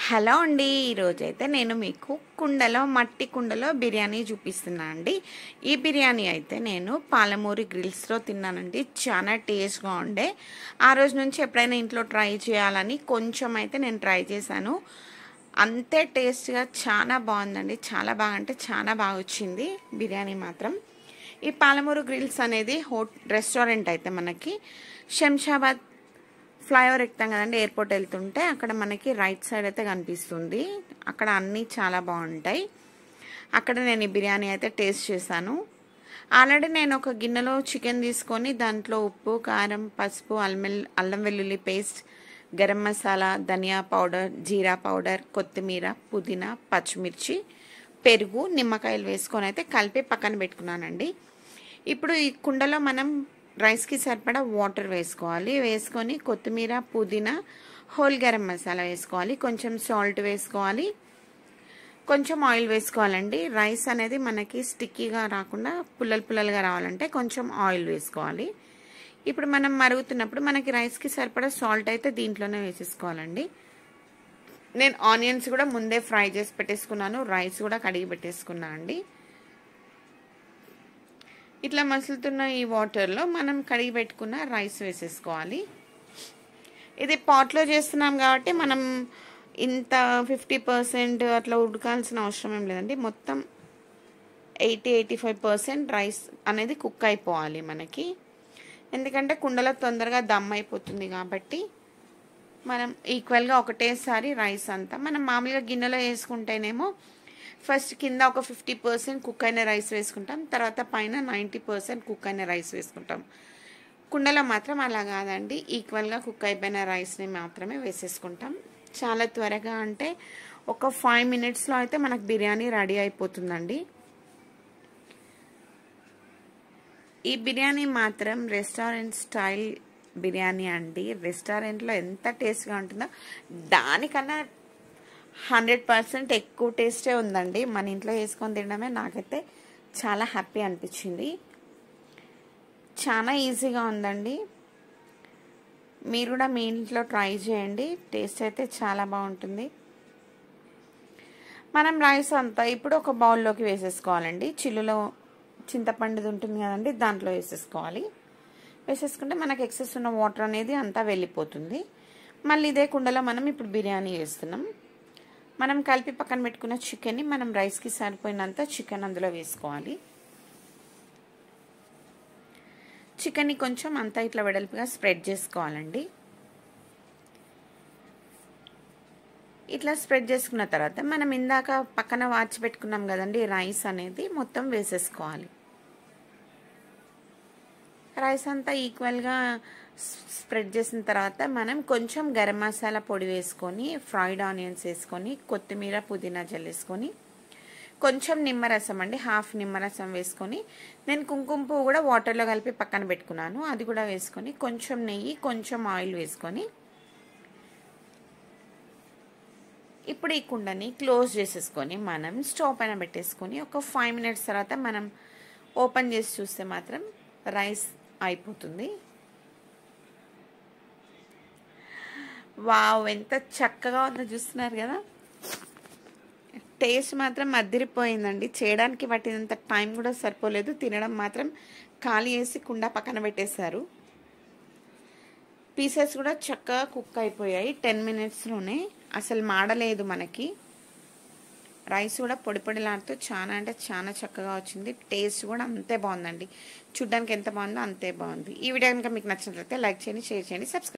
Hello అండి, ఈరోజైతే నేను మీకు మట్టి కుండలో బిర్యానీ చూపిస్తున్నా అండి. ఈ బిర్యానీ అయితే నేను పాలమూరి గ్రిల్స్లో తిన్నానండి. చాలా టేస్ట్గా ఉండే. ఆ రోజు నుంచి ఎప్పుడైనా ఇంట్లో ట్రై చేయాలని కొంచెం అయితే నేను ట్రై చేశాను. అంతే టేస్ట్గా చాలా బాగుందండి. చాలా బాగా అంటే చాలా బాగా వచ్చింది బిర్యానీ మాత్రం. ఈ పాలమూరు గ్రిల్స్ అనేది రెస్టారెంట్ అయితే మనకి శంషాబాద్ ఫ్లైఓవర్ ఎక్కుతాం కదండి, ఎయిర్పోర్ట్ వెళ్తుంటే అక్కడ మనకి రైట్ సైడ్ అయితే కనిపిస్తుంది. అక్కడ అన్నీ చాలా బాగుంటాయి. అక్కడ నేను ఈ బిర్యానీ అయితే టేస్ట్ చేశాను. ఆల్రెడీ నేను ఒక గిన్నెలో చికెన్ తీసుకొని దాంట్లో ఉప్పు, కారం, పసుపు, అల్లం వెల్లుల్లి పేస్ట్, గరం మసాలా, ధనియా పౌడర్, జీరా పౌడర్, కొత్తిమీర, పుదీనా, పచ్చిమిర్చి, పెరుగు, నిమ్మకాయలు వేసుకొని అయితే కలిపి పక్కన పెట్టుకున్నానండి. ఇప్పుడు ఈ కుండలో మనం రైస్కి సరిపడా వాటర్ వేసుకోవాలి. వేసుకొని కొత్తిమీర, పుదీనా, హోల్ గరం మసాలా వేసుకోవాలి. కొంచెం సాల్ట్ వేసుకోవాలి. కొంచెం ఆయిల్ వేసుకోవాలండి. రైస్ అనేది మనకి స్టిక్కీగా రాకుండా పుల్లలుగా రావాలంటే కొంచెం ఆయిల్ వేసుకోవాలి. ఇప్పుడు మనం మరుగుతున్నప్పుడు మనకి రైస్కి సరిపడా సాల్ట్ అయితే దీంట్లోనే వేసేసుకోవాలండి. నేను ఆనియన్స్ కూడా ముందే ఫ్రై చేసి పెట్టేసుకున్నాను. రైస్ కూడా కడిగి పెట్టేసుకున్నా అండి. ఇట్లా మసులుతున్న ఈ వాటర్లో మనం కడిగి పెట్టుకున్న రైస్ వేసేసుకోవాలి. ఇది పాట్లో చేస్తున్నాం కాబట్టి మనం ఇంత 50% అట్లా ఉడకాల్సిన అవసరం ఏం లేదండి. మొత్తం 80-85% రైస్ అనేది కుక్ అయిపోవాలి మనకి. ఎందుకంటే కుండలో తొందరగా దమ్ అయిపోతుంది కాబట్టి మనం ఈక్వల్గా ఒకటేసారి రైస్ అంతా మనం మామూలుగా గిన్నెలో వేసుకుంటేనేమో ఫస్ట్ కింద ఒక 50% కుక్ అయిన రైస్ వేసుకుంటాం, తర్వాత పైన 90% కుక్ అయిన రైస్ వేసుకుంటాం. కుండలో మాత్రం అలా కాదండి, ఈక్వల్గా కుక్ అయిపోయిన రైస్ని మాత్రమే వేసేసుకుంటాం. చాలా త్వరగా అంటే ఒక 5 minutesలో అయితే మనకు బిర్యానీ రెడీ అయిపోతుందండి. ఈ బిర్యానీ మాత్రం రెస్టారెంట్ స్టైల్ బిర్యానీ అండి. రెస్టారెంట్లో ఎంత టేస్ట్గా ఉంటుందో దానికన్నా 100% ఎక్కువ టేస్టే ఉందండి. మన ఇంట్లో వేసుకొని తినడమే నాకైతే చాలా హ్యాపీ అనిపించింది. చాలా ఈజీగా ఉందండి. మీరు కూడా మీ ఇంట్లో ట్రై చేయండి. టేస్ట్ అయితే చాలా బాగుంటుంది. మనం రైస్ అంతా ఇప్పుడు ఒక బౌల్లోకి వేసేసుకోవాలండి. చిల్లులో చింతపండుది ఉంటుంది కదండి, దాంట్లో వేసేసుకోవాలి. వేసేసుకుంటే మనకు ఎక్సెస్ ఉన్న వాటర్ అనేది అంతా వెళ్ళిపోతుంది. మళ్ళీ ఇదే కుండలో మనం ఇప్పుడు బిర్యానీ వేస్తున్నాం. మనం కలిపి పక్కన పెట్టుకున్న చికెన్ని మనం రైస్కి సరిపోయినంత చికెన్ అందులో వేసుకోవాలి. చికెన్ని కొంచెం అంతా ఇట్లా వెడల్పుగా స్ప్రెడ్ చేసుకోవాలండి. ఇట్లా స్ప్రెడ్ చేసుకున్న తర్వాత మనం ఇందాక పక్కన వార్చి పెట్టుకున్నాం కదండి, రైస్ అనేది మొత్తం వేసేసుకోవాలి. రైస్ అంతా ఈక్వల్గా స్ప్రెడ్ చేసిన తర్వాత మనం కొంచెం గరం మసాలా పొడి వేసుకొని, ఫ్రైడ్ ఆనియన్స్ వేసుకొని, కొత్తిమీర, పుదీనా జల్లేసుకొని, కొంచెం నిమ్మరసం అండి, హాఫ్ నిమ్మరసం వేసుకొని, నేను కుంకుమ పువ్వు కూడా వాటర్లో కలిపి పక్కన పెట్టుకున్నాను, అది కూడా వేసుకొని, కొంచెం నెయ్యి, కొంచెం ఆయిల్ వేసుకొని ఇప్పుడు ఈ కుండని క్లోజ్ చేసేసుకొని మనం స్టవ్ పైన పెట్టేసుకొని ఒక 5 minutes తర్వాత మనం ఓపెన్ చేసి చూస్తే మాత్రం రైస్ అయిపోతుంది. వావ్, ఎంత చక్కగా ఉందో చూస్తున్నారు కదా. టేస్ట్ మాత్రం అదిరిపోయిందండి. చేయడానికి పట్టినంత టైం కూడా సరిపోలేదు. తినడం మాత్రం ఖాళీ వేసి కుండ పక్కన పెట్టేశారు. పీసెస్ కూడా చక్కగా కుక్ అయిపోయాయి 10 minutesలోనే. అసలు మాడలేదు మనకి. రైస్ కూడా పొడి పొడిలాడుతూ చాలా అంటే చాలా చక్కగా వచ్చింది. టేస్ట్ కూడా అంతే బాగుందండి. చూడ్డానికి ఎంత బాగుందో అంతే బాగుంది. ఈ వీడియో కనుక మీకు నచ్చినట్లయితే లైక్ చేయండి, షేర్ చేయండి, సబ్స్క్రైబ్